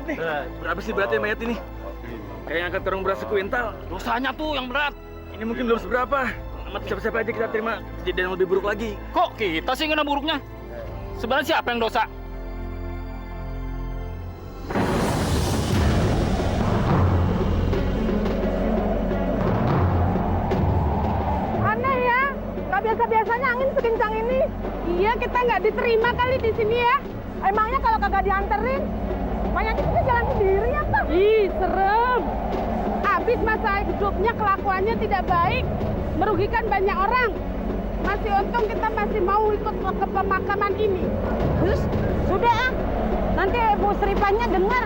berat nih. Berapa sih beratnya mayat ini? Kayak ngangkat karung beras sekuintal. Dosanya tuh yang berat. Ini mungkin belum seberapa. Mati siapa-siapa aja kita terima kejadian yang lebih buruk lagi. Kok kita sih kena buruknya? Sebenarnya siapa yang dosa? Aneh ya, nggak biasa-biasanya angin sekencang ini. Iya, kita nggak diterima kali di sini ya. Emangnya kalau kagak dianterin, mayat itu jalan sendiri apa? Ih, serem. Habis masa hidupnya kelakuannya tidak baik, merugikan banyak orang. Masih untung kita masih mau ikut ke pemakaman ini. Terus, sudah nanti Bu Sripanya dengar.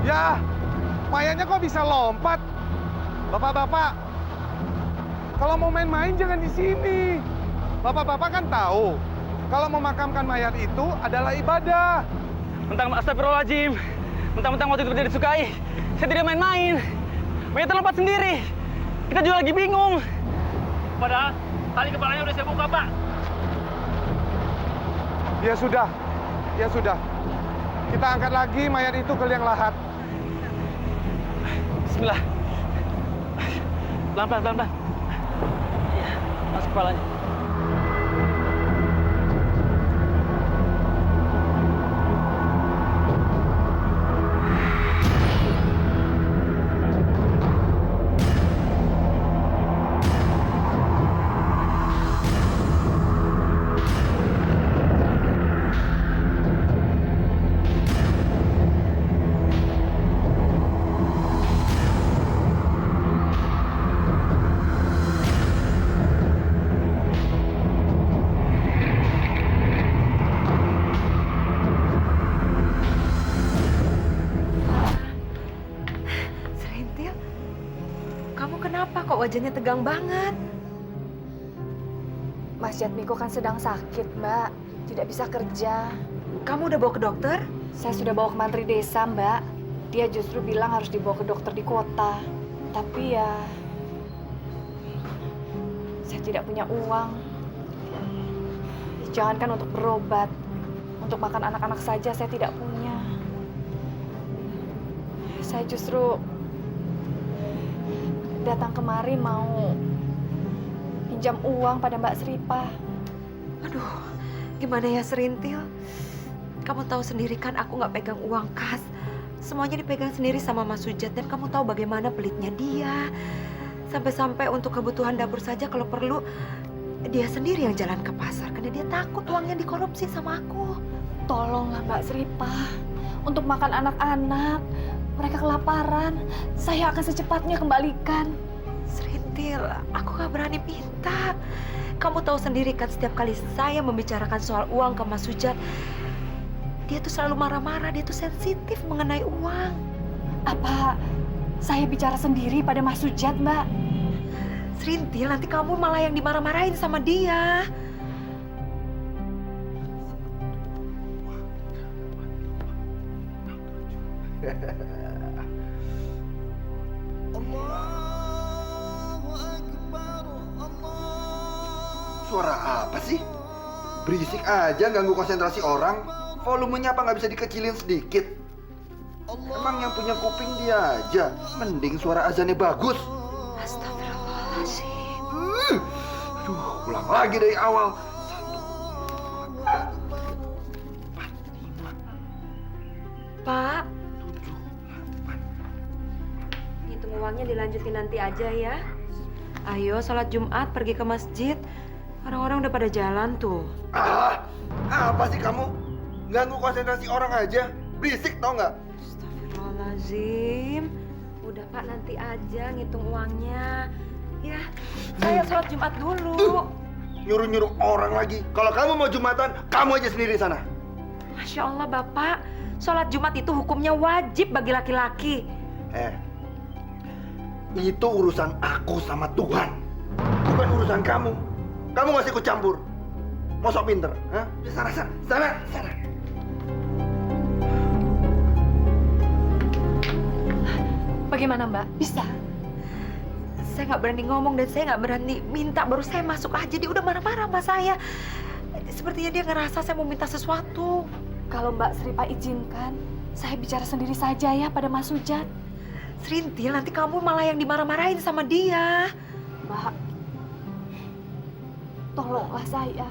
Ya, mayatnya kok bisa lompat? Bapak-bapak, kalau mau main-main jangan di sini. Bapak-bapak kan tahu, kalau memakamkan mayat itu adalah ibadah. Mentang astagfirullahaladzim. Mentang-mentang waktu itu tidak disukai. Saya tidak main-main. Mayatnya lompat sendiri. Kita juga lagi bingung. Padahal tali kepalanya udah saya buka, Pak. Ya sudah, ya sudah. Kita angkat lagi mayat itu ke liang lahat. Bismillah. Pelan-pelan, pelan-pelan. Iya, masuk kepalanya. wajahnya tegang banget. Mas Jatmiko kan sedang sakit, Mbak. Tidak bisa kerja. Kamu udah bawa ke dokter? Saya sudah bawa ke mantri desa, Mbak. Dia justru bilang harus dibawa ke dokter di kota. Tapi ya, saya tidak punya uang. Jangankan untuk berobat, untuk makan anak-anak saja saya tidak punya. Saya justru datang kemari mau pinjam uang pada Mbak Sripa. Aduh, gimana ya Serintil? Kamu tahu sendiri kan aku nggak pegang uang kas. Semuanya dipegang sendiri sama Mas Sujat dan kamu tahu bagaimana pelitnya dia. Sampai-sampai untuk kebutuhan dapur saja kalau perlu dia sendiri yang jalan ke pasar karena dia takut uangnya dikorupsi sama aku. Tolonglah Mbak Sripa, untuk makan anak-anak. Mereka kelaparan. Saya akan secepatnya kembalikan. Serintil, aku gak berani minta. Kamu tahu sendiri kan setiap kali saya membicarakan soal uang ke Mas Sujat, dia tuh selalu marah-marah, dia tuh sensitif mengenai uang. Apa saya bicara sendiri pada Mas Sujat, Mbak? Serintil, nanti kamu malah yang dimarah-marahin sama dia. Suara apa sih? Berisik aja, ganggu konsentrasi orang. Volumenya apa nggak bisa dikecilin sedikit? Emang yang punya kuping dia aja. Mending suara azannya bagus. Astagfirullahaladzim. Aduh, ulang lagi dari awal. Pak, hitung uangnya dilanjutin nanti aja ya. Ayo sholat Jumat pergi ke masjid. Orang-orang udah pada jalan tuh. Apa sih kamu? Ganggu konsentrasi orang aja. Berisik tau nggak? Astagfirullahaladzim. Udah Pak, nanti aja ngitung uangnya. Ya, saya sholat Jumat dulu. Nyuruh-nyuruh orang lagi. Kalau kamu mau Jumatan, kamu aja sendiri sana. Masya Allah Bapak, sholat Jumat itu hukumnya wajib bagi laki-laki. Itu urusan aku sama Tuhan. Bukan urusan kamu. Kamu nggak usah ikut campur. Mau sok pinter, hah? Sana. Bagaimana, Mbak? Bisa? Saya nggak berani ngomong dan saya nggak berani minta. Baru saya masuk aja dia udah marah-marah sama saya. Sepertinya dia ngerasa saya mau minta sesuatu. Kalau Mbak Sripa izinkan, saya bicara sendiri saja ya pada Mas Sujat. Serintil, nanti kamu malah yang dimarah-marahin sama dia. Mbak, tolonglah saya.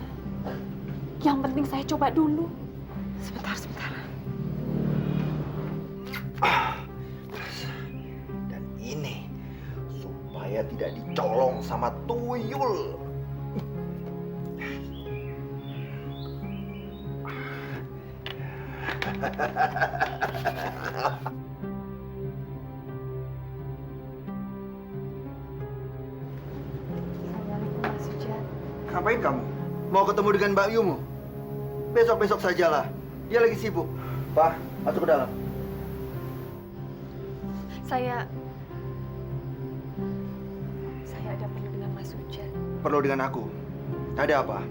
Yang penting saya coba dulu. Sebentar. Dan ini supaya tidak dicolong sama tuyul. Assalamualaikum Mas Sujat. Ngapain kamu? Mau ketemu dengan Mbak Yumu? Besok-besok sajalah. Dia lagi sibuk. Pak, masuk ke dalam. Saya ada perlu dengan Mas Sujat. Perlu dengan aku. Ada apa?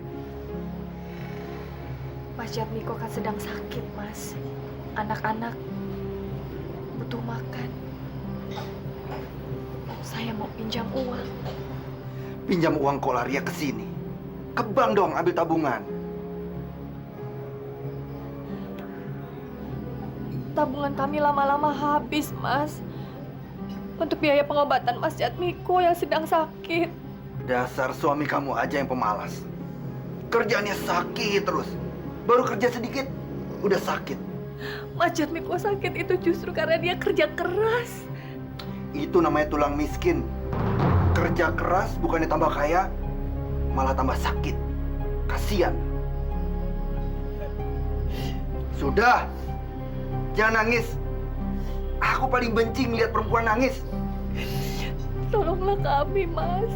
Mas Jatmiko kan sedang sakit, Mas. Anak-anak butuh makan. Saya mau pinjam uang. Pinjam uang kok lari ke sini? Ke bank dong, ambil tabungan. Tabungan kami lama-lama habis, Mas. Untuk biaya pengobatan Mas Jatmiko yang sedang sakit. Dasar suami kamu aja yang pemalas. Kerjaannya sakit terus. Baru kerja sedikit, udah sakit. Mas Jatmiko sakit itu justru karena dia kerja keras. Itu namanya tulang miskin. Kerja keras bukannya tambah kaya, malah tambah sakit. Kasian. Sudah, jangan nangis. Aku paling benci ngeliat perempuan nangis. Tolonglah kami, Mas.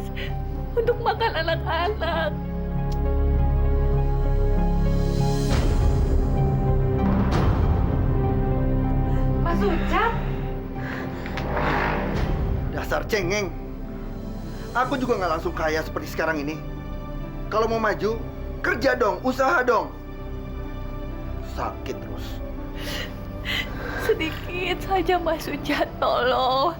Untuk makan anak-anak. Mas Sujat, Dasar cengeng. Aku juga nggak langsung kaya seperti sekarang ini. Kalau mau maju, kerja dong, usaha dong. Sakit terus. Sedikit saja Mas Sujat, tolong.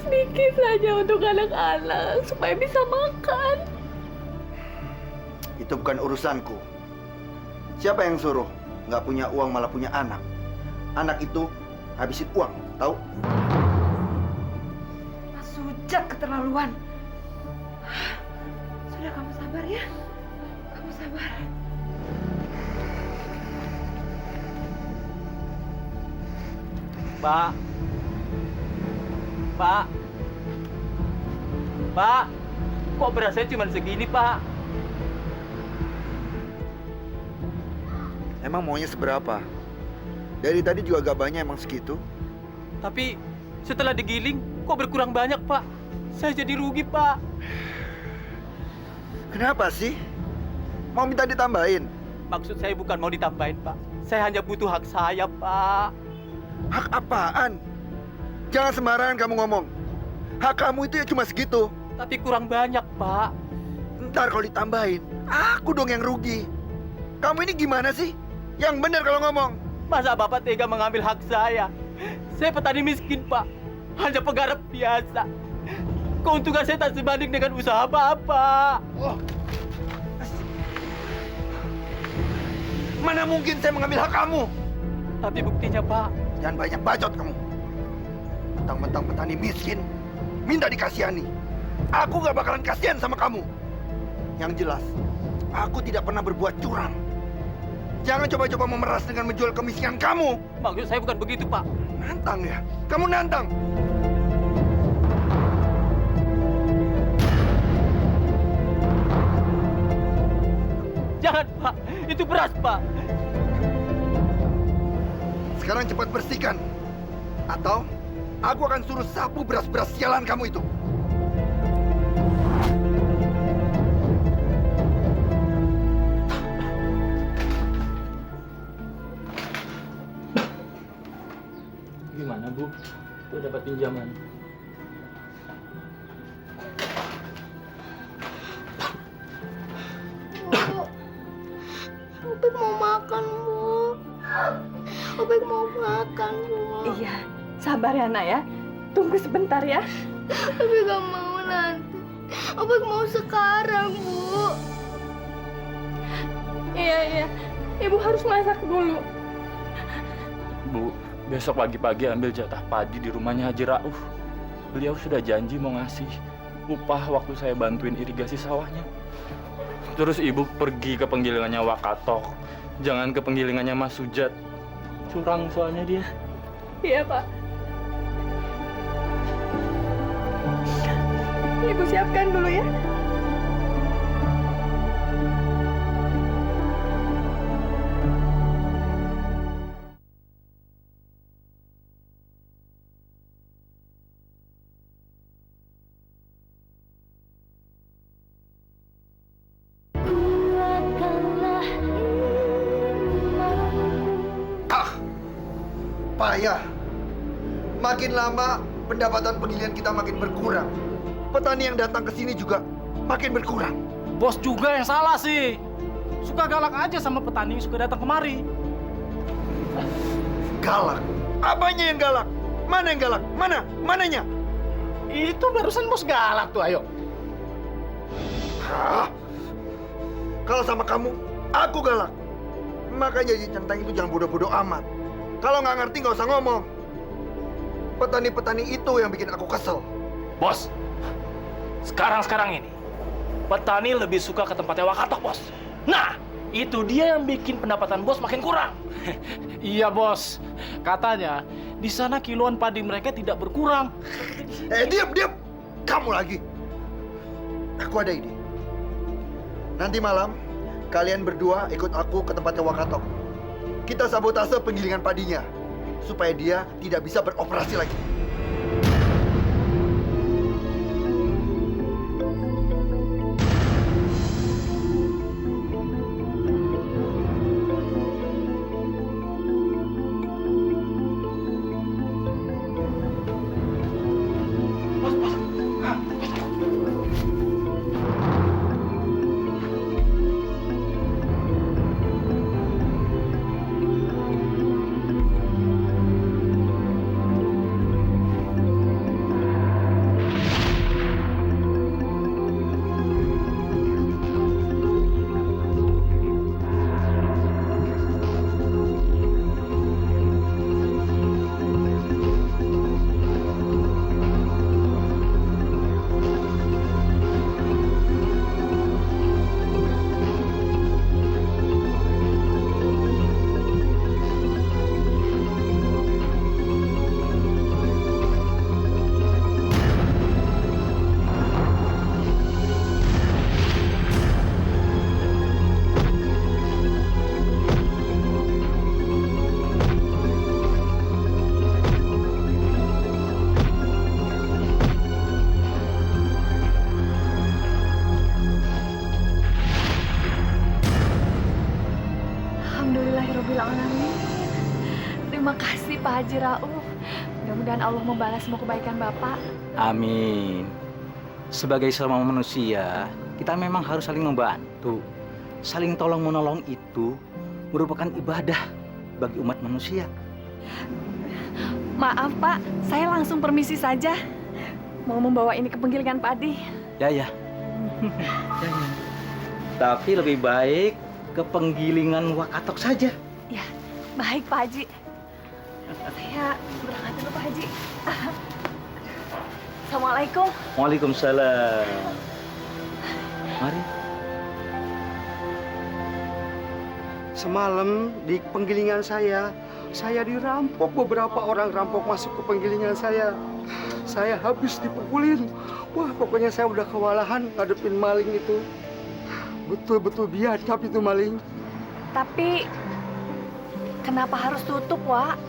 Sedikit saja untuk anak-anak supaya bisa makan. Itu bukan urusanku. Siapa yang suruh? Nggak punya uang malah punya anak. Anak itu habisin uang, tahu? Mas Sujat keterlaluan. Sudah, kamu sabar ya. Kamu sabar. Pak. Pak. Pak. Kok berasnya cuma segini, Pak? Emang maunya seberapa? Dari tadi juga gak banyak emang segitu. Tapi setelah digiling, kok berkurang banyak, Pak? Saya jadi rugi, Pak. Kenapa sih? Mau minta ditambahin? Maksud saya bukan mau ditambahin, Pak. Saya hanya butuh hak saya, Pak. Hak apaan? Jangan sembarangan kamu ngomong. Hak kamu itu ya cuma segitu. Tapi kurang banyak, Pak. Ntar kalau ditambahin, aku dong yang rugi. Kamu ini gimana sih? Yang benar kalau ngomong. Masa Bapak tega mengambil hak saya? Saya petani miskin, Pak. Hanya penggarap biasa. Keuntungan saya tak sebanding dengan usaha Bapak. Oh. Mana mungkin saya mengambil hak kamu? Tapi buktinya, Pak. Jangan banyak bacot kamu. Mentang-mentang petani miskin, minta dikasihani. Aku gak bakalan kasihan sama kamu. Yang jelas, aku tidak pernah berbuat curang. Jangan coba-coba memeras dengan menjual kemiskinan kamu. Maksud saya bukan begitu, Pak. Nantang ya? Kamu nantang? Jangan, Pak. Itu beras, Pak. Sekarang cepat bersihkan. Atau aku akan suruh sapu beras-beras sialan kamu itu. Gimana, Bu? Tuh dapat pinjaman. Opik mau makan, Bu. Opik mau makan, Bu. Iya, sabar ya nak ya. Tunggu sebentar ya. Opik gak mau nanti. Opik mau sekarang, Bu. Iya. Ibu harus masak dulu. Bu, besok pagi-pagi ambil jatah padi di rumahnya Haji Rauf. Beliau sudah janji mau ngasih upah waktu saya bantuin irigasi sawahnya. Terus ibu pergi ke penggilingannya Wakatok. Jangan ke penggilingannya Mas Sujat. Curang soalnya dia. Iya, Pak. Ibu siapkan dulu ya. Payah. Makin lama pendapatan penggilingan kita makin berkurang. Petani yang datang ke sini juga makin berkurang. Bos juga yang salah sih. Suka galak aja sama petani yang suka datang kemari. Galak? Apanya yang galak? Mana yang galak? Mana? Mananya? Itu barusan bos galak tuh, ayo. Hah? Kalau sama kamu, aku galak. Makanya jadi centang itu jangan bodoh-bodoh amat. Kalau nggak ngerti nggak usah ngomong. Petani-petani itu yang bikin aku kesel. Bos, sekarang ini petani lebih suka ke tempatnya Wakatok, bos. Nah, itu dia yang bikin pendapatan bos makin kurang. Iya, bos. Katanya di sana kiloan padi mereka tidak berkurang. Diam. Kamu lagi. Aku ada ide. Nanti malam kalian berdua ikut aku ke tempatnya Wakatok. Kita sabotase penggilingan padinya supaya dia tidak bisa beroperasi lagi. Alhamdulillahirobbilalamin. Terima kasih Pak Haji Rauf. Mudah-mudahan Allah membalas semua kebaikan Bapak. Amin. Sebagai sesama manusia, kita memang harus saling membantu. Saling tolong-menolong itu merupakan ibadah bagi umat manusia. Maaf Pak, saya langsung permisi saja. Mau membawa ini ke penggilingan Padi. Ya. Ya. Tapi lebih baik ke penggilingan Wakatok saja. Ya, baik Pak Haji. Saya berangkat dulu Pak Haji. Assalamualaikum. Waalaikumsalam. Mari. Semalam di penggilingan saya dirampok. Beberapa orang rampok masuk ke penggilingan saya. Saya habis dipukulin. Wah, pokoknya saya udah kewalahan ngadepin maling itu. Betul-betul biadab itu maling. Tapi kenapa harus tutup, Wak?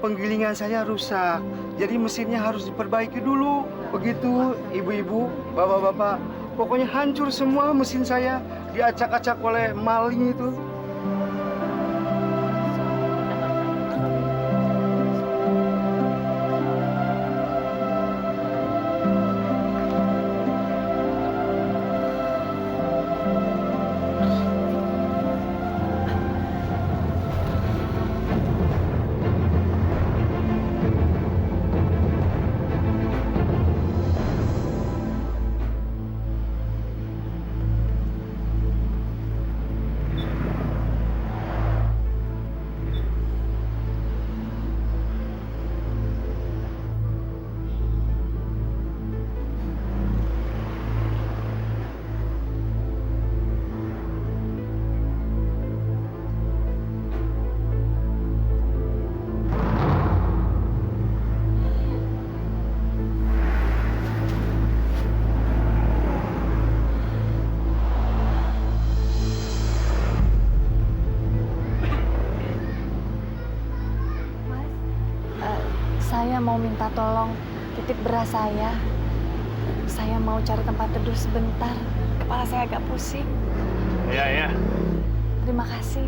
Penggilingan saya rusak. Jadi mesinnya harus diperbaiki dulu. Begitu, ibu-ibu, bapak-bapak. Pokoknya hancur semua mesin saya. Diacak-acak oleh maling itu. Saya mau minta tolong titip beras saya. Saya mau cari tempat teduh sebentar. Kepala saya agak pusing. Iya. Terima kasih.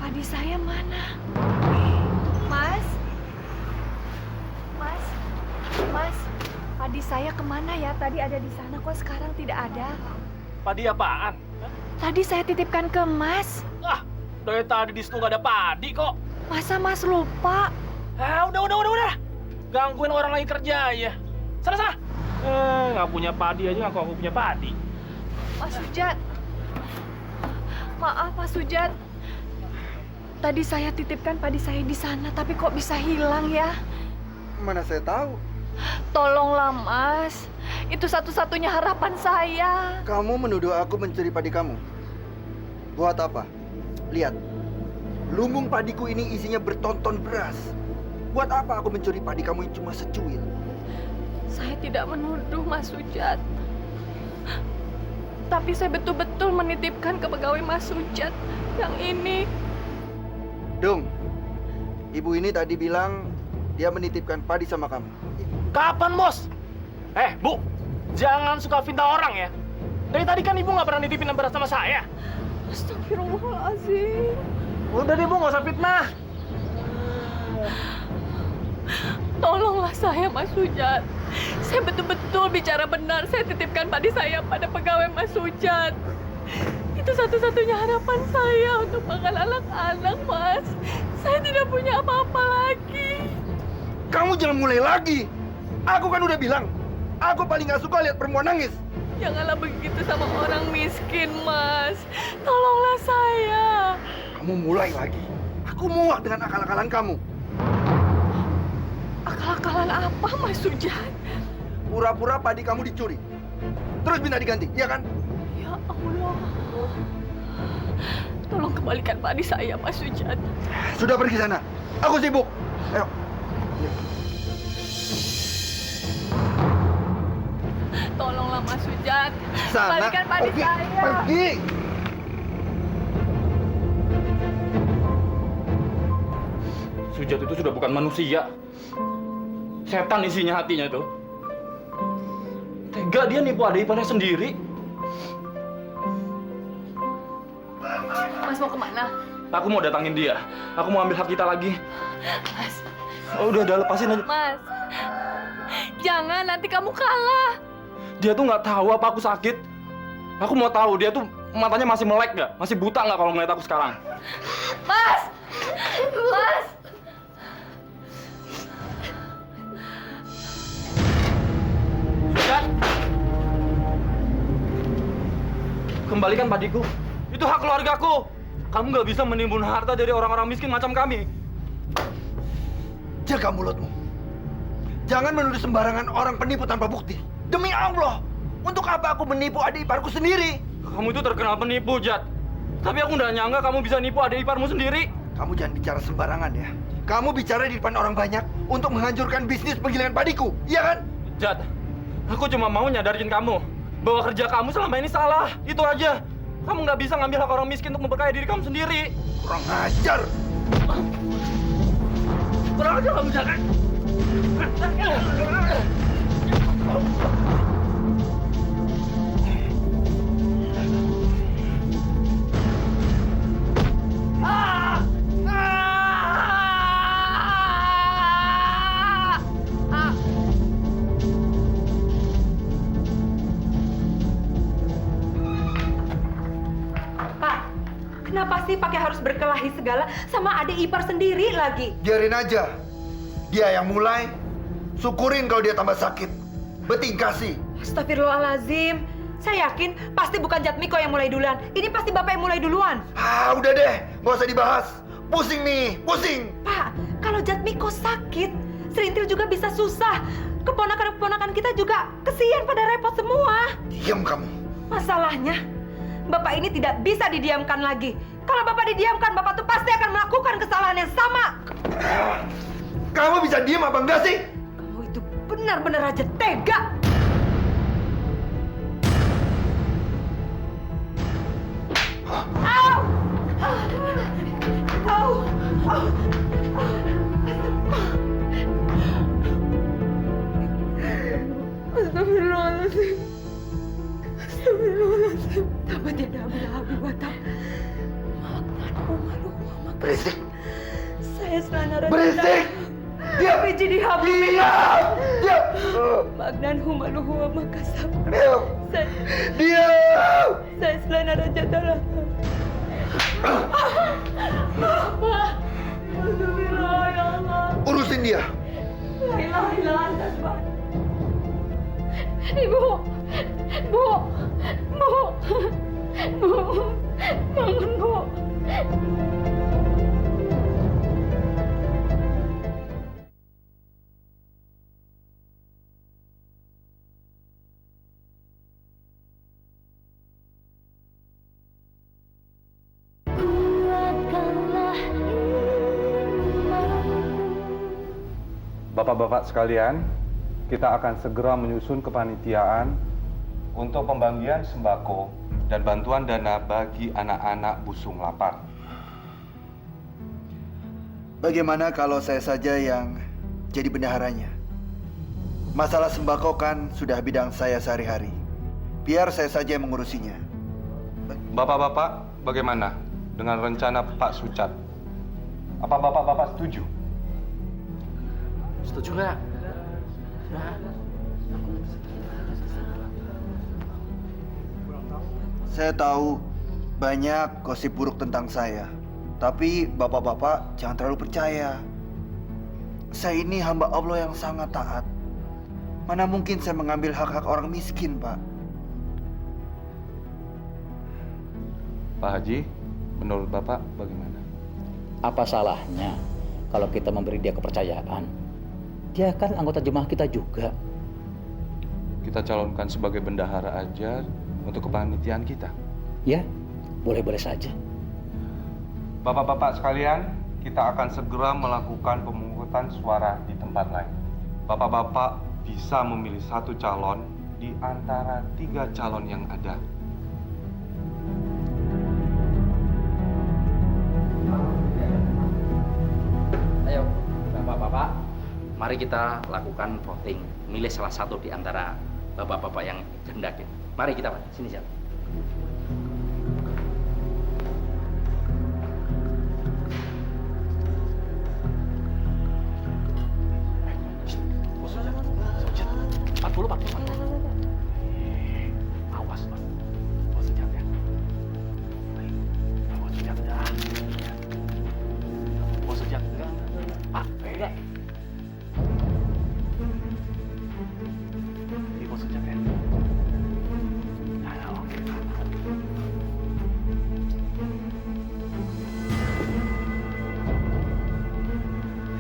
Padi saya mana? Mas? Padi saya kemana ya? Tadi ada di sana, kok sekarang tidak ada? Padi apaan? Tadi saya titipkan ke Mas. Ah, dari tadi di situ nggak ada padi kok. Masa Mas lupa? Udah. Gangguin orang lagi kerja ya. Sana. Nggak punya padi aja ngaku aku punya padi. Mas Sujat. Maaf Mas Sujat. Tadi saya titipkan padi saya di sana, tapi kok bisa hilang ya? Mana saya tahu. Tolonglah Mas, itu satu-satunya harapan saya. Kamu menuduh aku mencuri padi kamu. Buat apa? Lihat, lumbung padiku ini isinya bertonton beras. Buat apa aku mencuri padi kamu yang cuma secuil? Saya tidak menuduh Mas Sujat. Tapi saya betul-betul menitipkan ke pegawai Mas Sujat yang ini. Dung, ibu ini tadi bilang dia menitipkan padi sama kamu. Kapan, Bos? Bu, jangan suka fitnah orang ya. Dari tadi kan ibu nggak pernah nitipin beras sama saya. Astagfirullahaladzim. Udah deh, Bu, nggak usah fitnah. Tolonglah saya, Mas Sujat. Saya betul-betul bicara benar. Saya titipkan padi saya pada pegawai Mas Sujat. Itu satu-satunya harapan saya untuk makan anak-anak, Mas. Saya tidak punya apa-apa lagi. Kamu jangan mulai lagi. Aku kan udah bilang, aku paling gak suka lihat perempuan nangis. Janganlah begitu sama orang miskin, Mas. Tolonglah saya. Kamu mulai lagi. Aku muak dengan akal-akalan kamu. Akal Bakalan apa, Mas Sujat? Pura-pura padi kamu dicuri. Terus minta diganti, iya kan? Ya Allah. Tolong kembalikan padi saya, Mas Sujat. Sudah pergi sana. Aku sibuk. Ayo. Tolonglah Mas Sujat. Sana. Kembalikan padi Pergi. saya. Pergi. Sujat itu sudah bukan manusia. Setan isinya hatinya itu. Tega dia nipu adik iparnya sendiri. Mas mau kemana? Aku mau datangin dia. Aku mau ambil hak kita lagi. Mas. Oh, udah lepasin aja. Mas. Jangan, nanti kamu kalah. Dia tuh nggak tahu apa aku sakit. Aku mau tahu dia tuh matanya masih melek nggak? Masih buta nggak kalau ngeliat aku sekarang? Mas. Mas. Sujat! Kembalikan padiku. Itu hak keluargaku. Kamu nggak bisa menimbun harta dari orang-orang miskin macam kami. Jaga mulutmu. Jangan menuduh sembarangan orang penipu tanpa bukti. Demi Allah, untuk apa aku menipu adik iparku sendiri? Kamu itu terkenal penipu, Jat. Tapi aku nggak nyangka kamu bisa nipu adik iparmu sendiri. Kamu jangan bicara sembarangan ya. Kamu bicara di depan orang banyak untuk menghancurkan bisnis penggilingan padiku, iya kan? Jat, aku cuma mau nyadarin kamu bahwa kerja kamu selama ini salah. Itu aja. Kamu nggak bisa ngambil hak orang miskin untuk memperkaya diri kamu sendiri. Kurang ajar. Kurang ajar kamu, Jat. Pak, kenapa sih pakai harus berkelahi segala sama adik ipar sendiri lagi? Biarin aja. Dia yang mulai. Syukurin kalau dia tambah sakit. Bertingkah sih. Astagfirullahalazim. Saya yakin pasti bukan Jatmiko yang mulai duluan. Ini pasti Bapak yang mulai duluan. Ah, udah deh. Nggak usah dibahas. Pusing nih, pusing. Pak, kalau Jatmiko sakit, Serintil juga bisa susah. Keponakan-keponakan kita juga kesian pada repot semua. Diam kamu. Masalahnya, Bapak ini tidak bisa didiamkan lagi. Kalau Bapak didiamkan, Bapak tuh pasti akan melakukan kesalahan yang sama. Kamu bisa diam apa enggak sih? Kamu itu benar-benar aja tega. Au! Au! Au! Astagfirullahaladzim. Astagfirullahaladzim. Tabat tidak habis batak. Berisik. Saya selana Berisik. Diam. Biji di hablu. Diam. Diam. Magnan humaluhu wa makasab. Diam. Diam. Saya selana raja dalam. Astagfirullah ya Allah. Urusin dia. La ilaha illallah anta subhanaka. Ibu. Bu. Bu. Bu. Bangun, Bu. Bapak-bapak sekalian, kita akan segera menyusun kepanitiaan untuk pembagian sembako dan bantuan dana bagi anak-anak busung lapar. Bagaimana kalau saya saja yang jadi bendaharanya? Masalah sembako kan sudah bidang saya sehari-hari. Biar saya saja yang mengurusinya. Bapak-bapak, bagaimana dengan rencana Pak Sucat? Apa bapak-bapak setuju? Setuju nggak? Saya tahu banyak gosip buruk tentang saya. Tapi bapak-bapak jangan terlalu percaya. Saya ini hamba Allah yang sangat taat. Mana mungkin saya mengambil hak-hak orang miskin, Pak? Pak Haji, menurut Bapak bagaimana? Apa salahnya kalau kita memberi dia kepercayaan? Dia kan anggota jemaah kita juga. Kita calonkan sebagai bendahara aja untuk kepanitiaan kita. Ya, boleh-boleh saja. Bapak-bapak sekalian, kita akan segera melakukan pemungutan suara di tempat lain. Bapak-bapak bisa memilih satu calon di antara 3 calon yang ada. Ayo, bapak-bapak, mari kita lakukan voting. Milih salah satu di antara bapak-bapak yang kehendaki. Mari kita, Pak. Sini, siap. Awas, Pak. Bos Sujat ya. Bos Sujat dah. Bos Sujat. Pak, beda. Ini Bos Sujat ya. Nah, oke.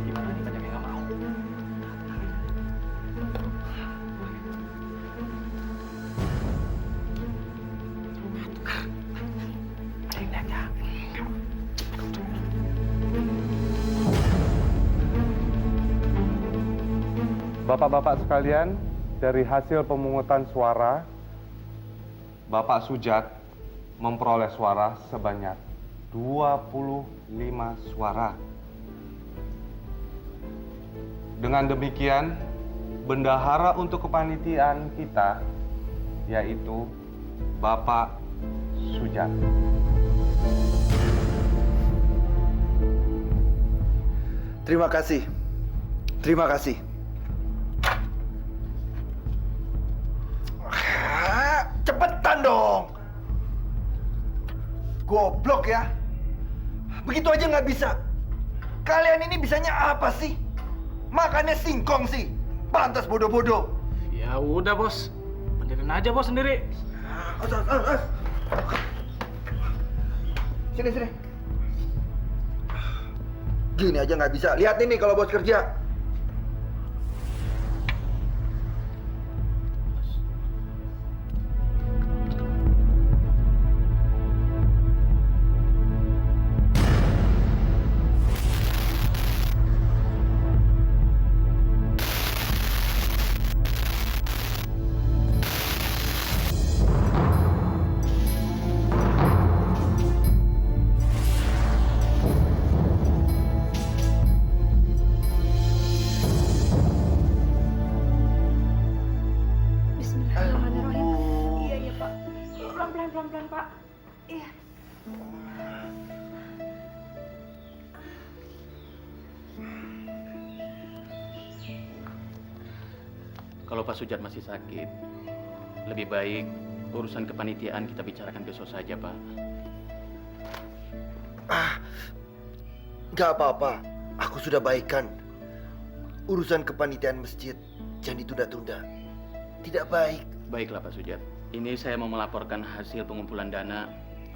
Gimana nih, banyak yang nggak mau. Bapak-bapak sekalian, dari hasil pemungutan suara, Bapak Sujat memperoleh suara sebanyak 25 suara. Dengan demikian, bendahara untuk kepanitiaan kita yaitu Bapak Sujat. Terima kasih. Terima kasih. Cepetan dong. Goblok ya. Begitu aja nggak bisa. Kalian ini bisanya apa sih? Makannya singkong sih. Pantas bodoh-bodoh. Ya udah, Bos. Benerin aja, Bos, sendiri. Sini, sini. Gini aja nggak bisa. Lihat ini kalau bos kerja. Bismillahirrahmanirrahim. Iya, Pak. Pelan-pelan, Pak. Iya. Kalau Pak Sujat masih sakit, lebih baik urusan kepanitiaan kita bicarakan besok saja, Pak. Gak apa-apa. Aku sudah baikan. Urusan kepanitiaan masjid jangan ditunda-tunda. Tidak baik. Baiklah, Pak Sujat. Ini saya mau melaporkan hasil pengumpulan dana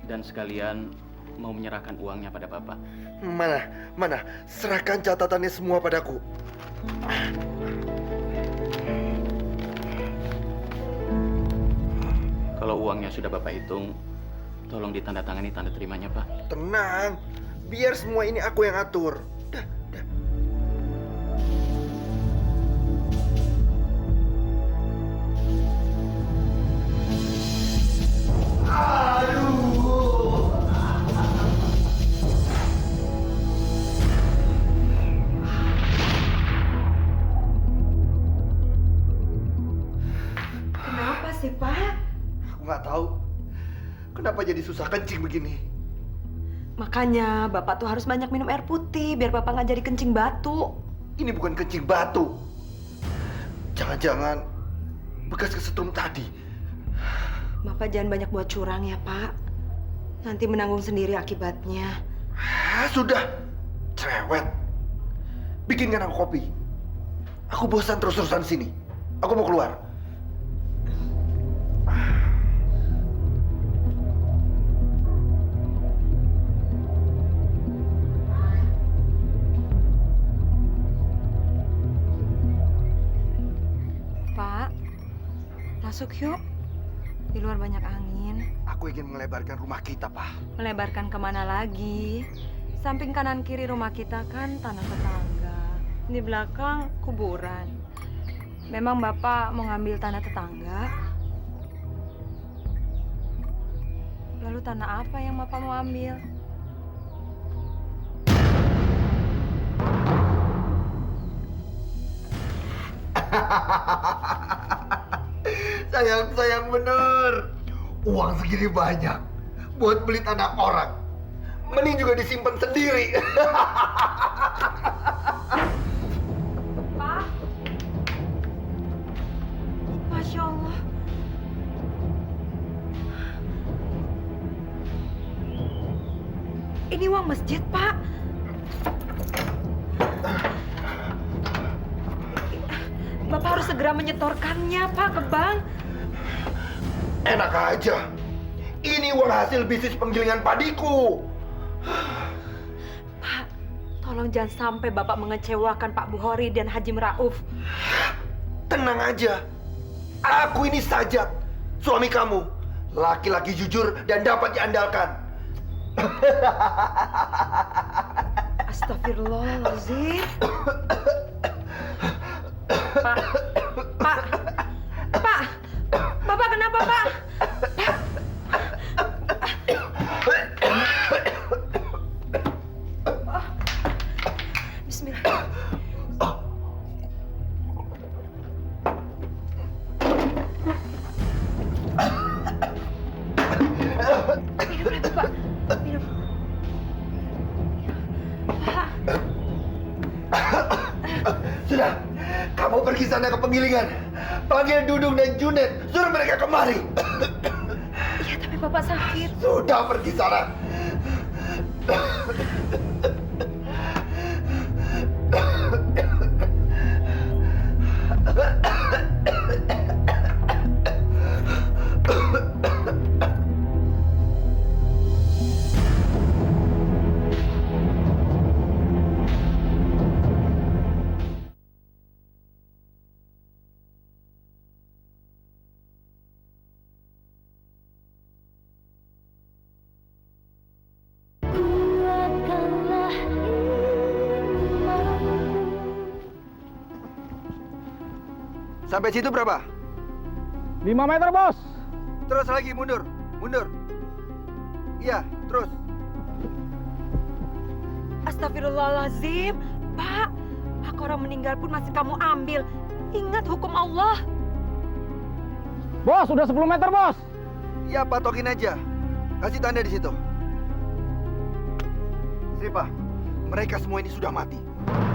dan sekalian mau menyerahkan uangnya pada Bapak. Mana? Serahkan catatannya semua padaku. Kalau uangnya sudah Bapak hitung, tolong ditandatangani tanda terimanya, Pak. Tenang. Biar semua ini aku yang atur. Dah. Kenapa sih, Pak? Aku nggak tahu. Kenapa jadi susah kencing begini? Makanya Bapak tuh harus banyak minum air putih biar Bapak nggak jadi kencing batu. Ini bukan kencing batu. Jangan-jangan bekas kesetrum tadi. Bapak jangan banyak buat curang ya, Pak. Nanti menanggung sendiri akibatnya. Sudah. Cerewet. Bikinkan aku kopi. Aku bosan terus-terusan sini. Aku mau keluar. Masuk yuk. Di luar banyak angin. Aku ingin melebarkan rumah kita, Pak. Melebarkan kemana lagi? Samping kanan kiri rumah kita kan tanah tetangga. Di belakang kuburan. Memang Bapak mau ngambil tanah tetangga? Lalu tanah apa yang Bapak mau ambil? Sayang bener. Uang segini banyak buat beli tanah orang. Mending juga disimpan sendiri. Pak? Masya Allah. Ini uang masjid, Pak. Bapak harus segera menyetorkannya, Pak, ke bank. Enak aja. Ini uang hasil bisnis penggilingan padiku. Pak, tolong jangan sampai Bapak mengecewakan Pak Buhori dan Haji Merauf. Tenang aja. Aku ini Sajat, suami kamu. Laki-laki jujur dan dapat diandalkan. Astagfirullahaladzim. Pak, Bapak kenapa, Pak? Bismillah. Minum lagi, Pak. Minum. Pak. Sudah, kamu pergi sana ke penggilingan. Panggil Dudung dan Junet, suruh mereka kemari. Iya, tapi Bapak sakit. Sudah, pergi sana. Sampai situ berapa? 5 meter, Bos. Terus lagi, mundur. Iya, terus. Astagfirullahaladzim. Pak, hak orang meninggal pun masih kamu ambil. Ingat hukum Allah. Bos, udah 10 meter, Bos. Iya, patokin aja. Kasih tanda di situ. Sripa, mereka semua ini sudah mati.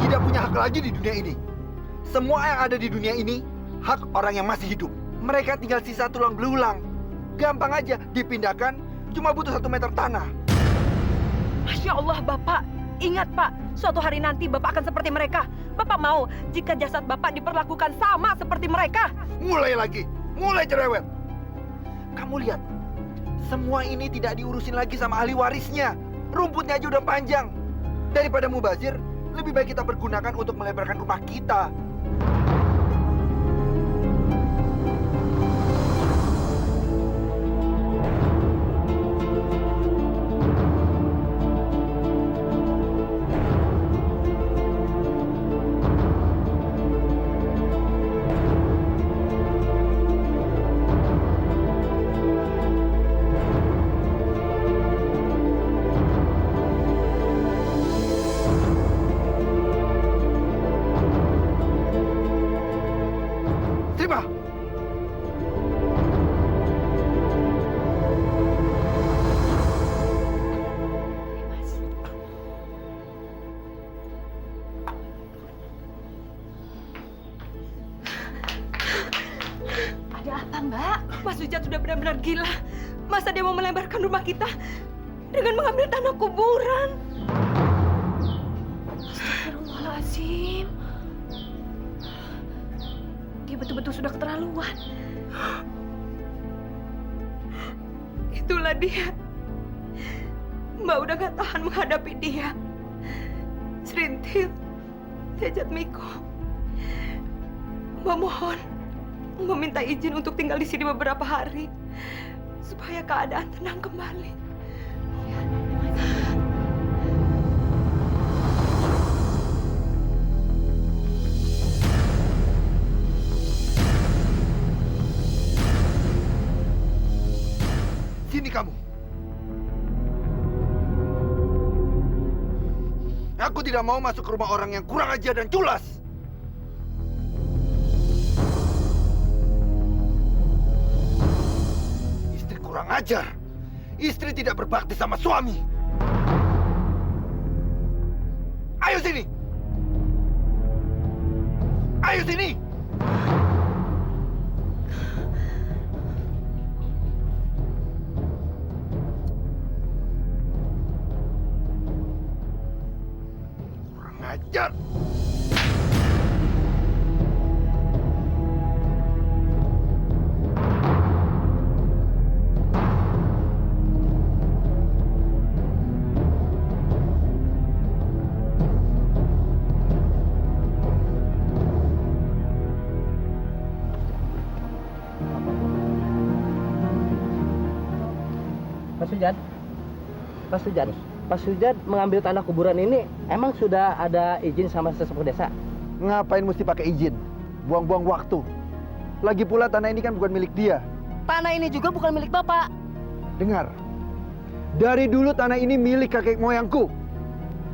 Tidak punya hak lagi di dunia ini. Semua yang ada di dunia ini hak orang yang masih hidup. Mereka tinggal sisa tulang belulang. Gampang aja dipindahkan, cuma butuh 1 meter tanah. Masya Allah, Bapak. Ingat, Pak, suatu hari nanti Bapak akan seperti mereka. Bapak mau jika jasad Bapak diperlakukan sama seperti mereka. Mulai lagi, mulai cerewet. Kamu lihat, semua ini tidak diurusin lagi sama ahli warisnya. Rumputnya aja udah panjang. Daripada mubazir, lebih baik kita pergunakan untuk melebarkan rumah kita. Terima. Ada apa, Mbak? Mas Sujat sudah benar-benar gila. Masa dia mau melebarkan rumah kita dengan mengambil tanah kuburan? Astagfirullahaladzim. Dia betul-betul sudah keterlaluan. Itulah dia. Mbak udah gak tahan menghadapi dia. Serintil, Jajat Miko. Mbak mohon, meminta izin untuk tinggal di sini beberapa hari supaya keadaan tenang kembali. Sini kamu. Aku tidak mau masuk ke rumah orang yang kurang ajar dan culas. Istri kurang ajar. Istri tidak berbakti sama suami. Ayo sini. Ayo sini. Ajar. Pak Sujat mengambil tanah kuburan ini emang sudah ada izin sama sesepuh desa? Ngapain mesti pakai izin? Buang-buang waktu. Lagi pula tanah ini kan bukan milik dia. Tanah ini juga bukan milik Bapak. Dengar. Dari dulu tanah ini milik kakek moyangku.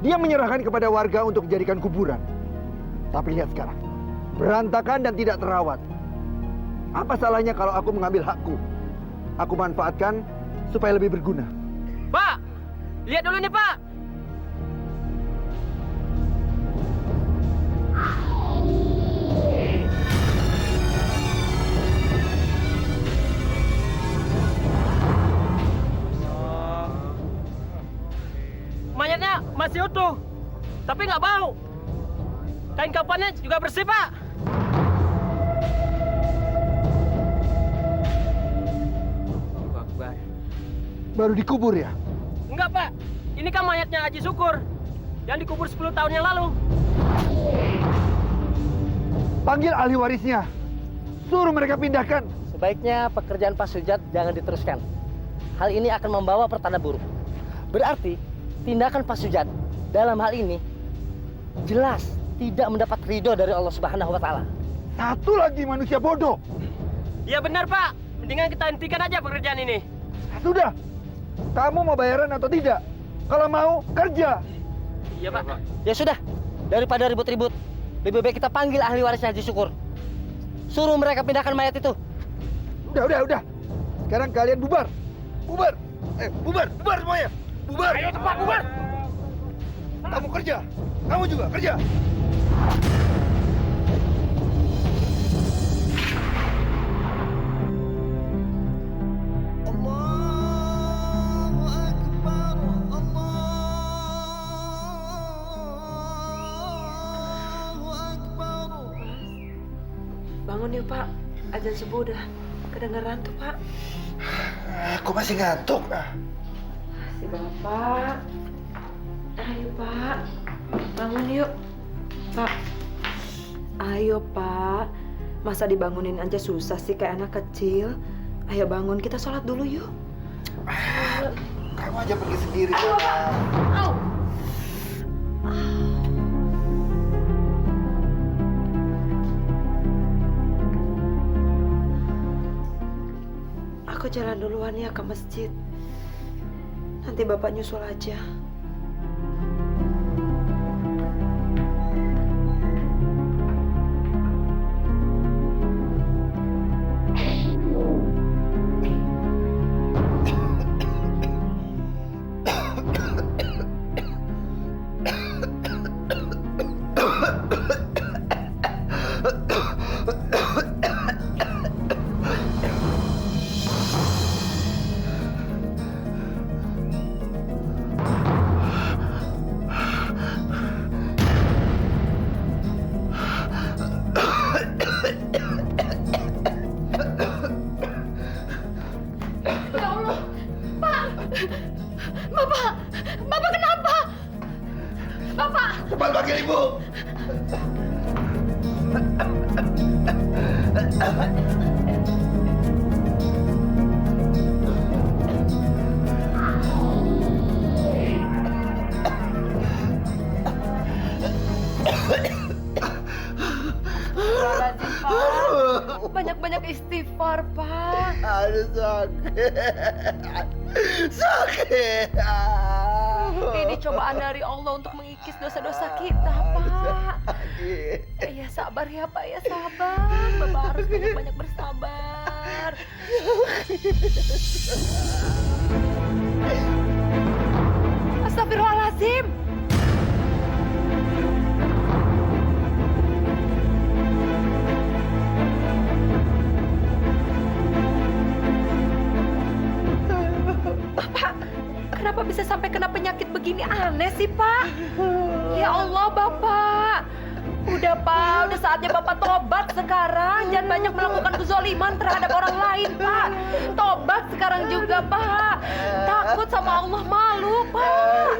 Dia menyerahkan kepada warga untuk dijadikan kuburan. Tapi lihat sekarang. Berantakan dan tidak terawat. Apa salahnya kalau aku mengambil hakku? Aku manfaatkan supaya lebih berguna. Pak, lihat dulu nih Pak. Mayatnya masih utuh, tapi nggak bau. Kain kafannya juga bersih Pak. Baru dikubur ya? Enggak Pak, ini kan mayatnya Haji Syukur yang dikubur 10 tahun yang lalu. Panggil ahli warisnya. Suruh mereka pindahkan. Sebaiknya pekerjaan Pak Sujat jangan diteruskan. Hal ini akan membawa pertanda buruk. Berarti tindakan Pak Sujat dalam hal ini jelas tidak mendapat ridho dari Allah Subhanahu wa Ta'ala. Satu lagi manusia bodoh. Iya benar Pak, mendingan kita hentikan aja pekerjaan ini. Sudah. Kamu mau bayaran atau tidak? Kalau mau, kerja. Iya Pak. Ya sudah, daripada ribut-ribut, lebih baik kita panggil ahli warisnya Haji Syukur. Suruh mereka pindahkan mayat itu. Udah. Sekarang kalian bubar. Bubar. Bubar semuanya. Bubar. Ayo cepat bubar. Kamu kerja. Kamu juga kerja. Bangun yuk Pak, azan subuh udah kedengeran tuh Pak. Aku masih ngantuk. Si Bapak. Ayo Pak, bangun yuk. Pak, ayo Pak. Masa dibangunin aja susah sih kayak anak kecil. Ayo bangun, kita sholat dulu yuk. Kamu aja pergi sendiri. Aku jalan duluan ya ke masjid. Nanti Bapak nyusul aja. Bapak kenapa? Bapak! Cepat panggil ibu. Astagfirullahaladzim, Pak. Banyak-banyak istighfar, Pak. Aduh, sakit. Sakit. Ini cobaan dari Allah untuk mengikis dosa-dosa kita, Pak. Ya sabar ya, Pak, ya sabar. Bapak harus banyak-banyak bersabar. Astagfirullahaladzim. Bapak, kenapa bisa sampai kena penyakit begini? Aneh sih, Pak. Ya Allah, Bapak. Udah, Pak. Udah saatnya Bapak tobat sekarang. Jangan banyak melakukan kezoliman terhadap orang lain, Pak. Tobat sekarang juga, Pak. Takut sama Allah, malu, Pak.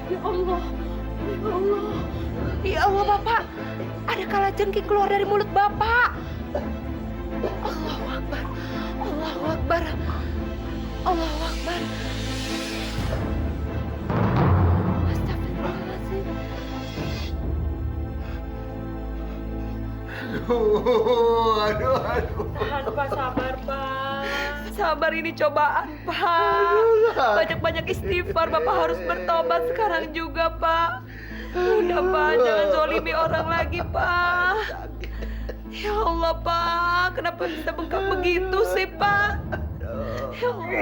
Ya Allah, ya Allah, ya Allah, Bapak. Ada kalajengking keluar dari mulut Bapak. Allahu Akbar, Allahu Akbar, Allahu Akbar. Astagfirullahaladzim. Aduh. Tahan, Pak, sabar, Pak. Sabar, ini cobaan, Pak. Banyak-banyak istighfar, Bapak harus bertobat sekarang juga, Pak. Udah, Pak, jangan zolimi orang lagi, Pak. Ya Allah, Pak, kenapa bisa bengkak begitu sih, Pak? Ya Allah.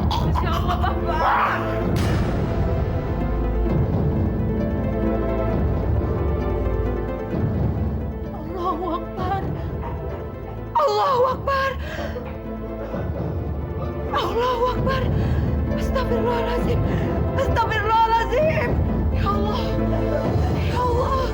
Masya Allah, Bapak. Allahu Akbar. Allahu Akbar. Allahu Akbar. Astagfirullahaladzim. Astagfirullahaladzim. Ya Allah. Ya Allah.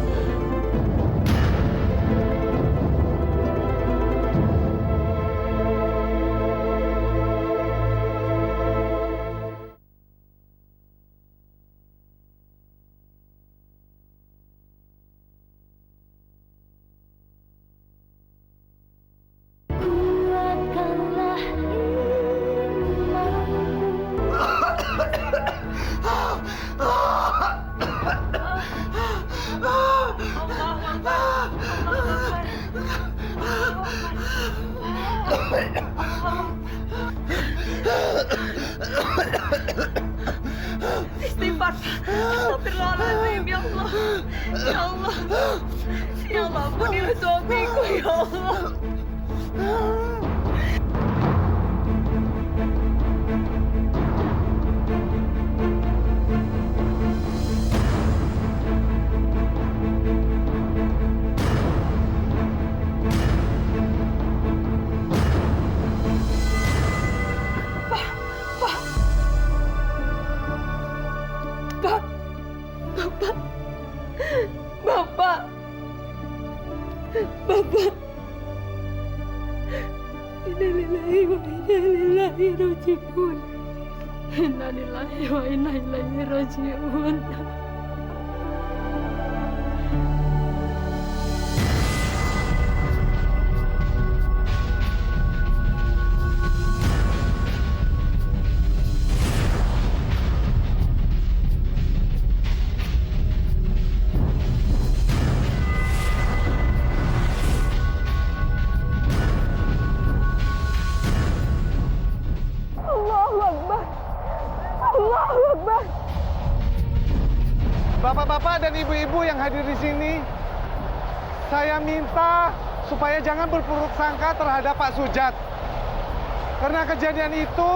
Istighfar. Astagfirullahaladzim, ya Allah. Ya Allah. Ya Allah, ampunilah suamiku, ya Allah. Bapak. Innalillahi wa inna ilaihi raji'un. Innalillahi wa inna ilaihi raji'un. Bapak-bapak dan ibu-ibu yang hadir di sini, saya minta supaya jangan berburuk sangka terhadap Pak Sujat. Karena kejadian itu,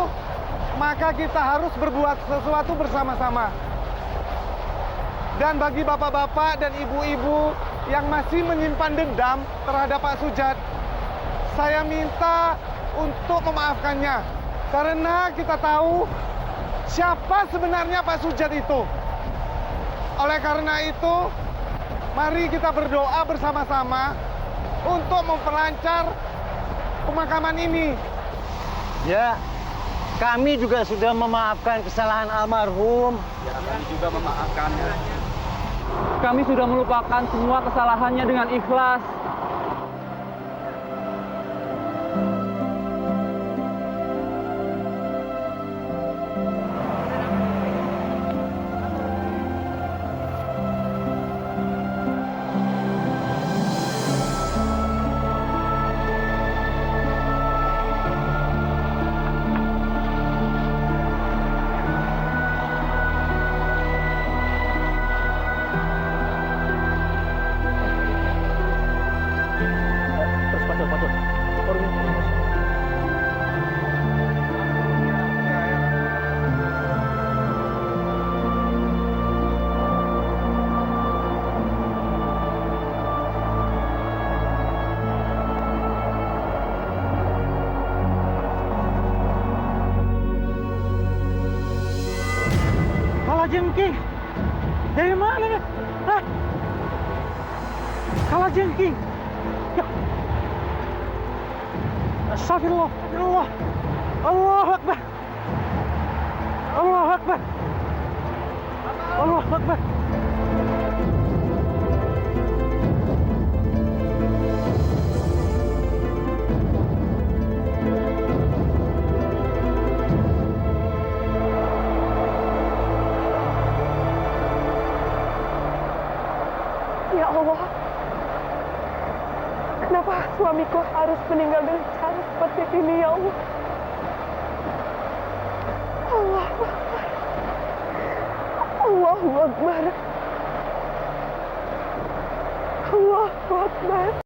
maka kita harus berbuat sesuatu bersama-sama. Dan bagi bapak-bapak dan ibu-ibu yang masih menyimpan dendam terhadap Pak Sujat, saya minta untuk memaafkannya. Karena kita tahu siapa sebenarnya Pak Sujat itu. Oleh karena itu, Mari kita berdoa bersama-sama untuk memperlancar pemakaman ini. Ya, kami juga sudah memaafkan kesalahan almarhum. Ya, kami juga memaafkannya. Kami sudah melupakan semua kesalahannya dengan ikhlas. Kalajengking, dari mana nih? Hah? Kalajengking. Ya. Astagfirullah, astagfirullah. Allahu Akbar. Allahu Akbar. Allahu Akbar. Ya Allah, kenapa suamiku harus meninggal dengan cara seperti ini, ya Allah? Allahu Akbar. Allahu Akbar. Allahu Akbar.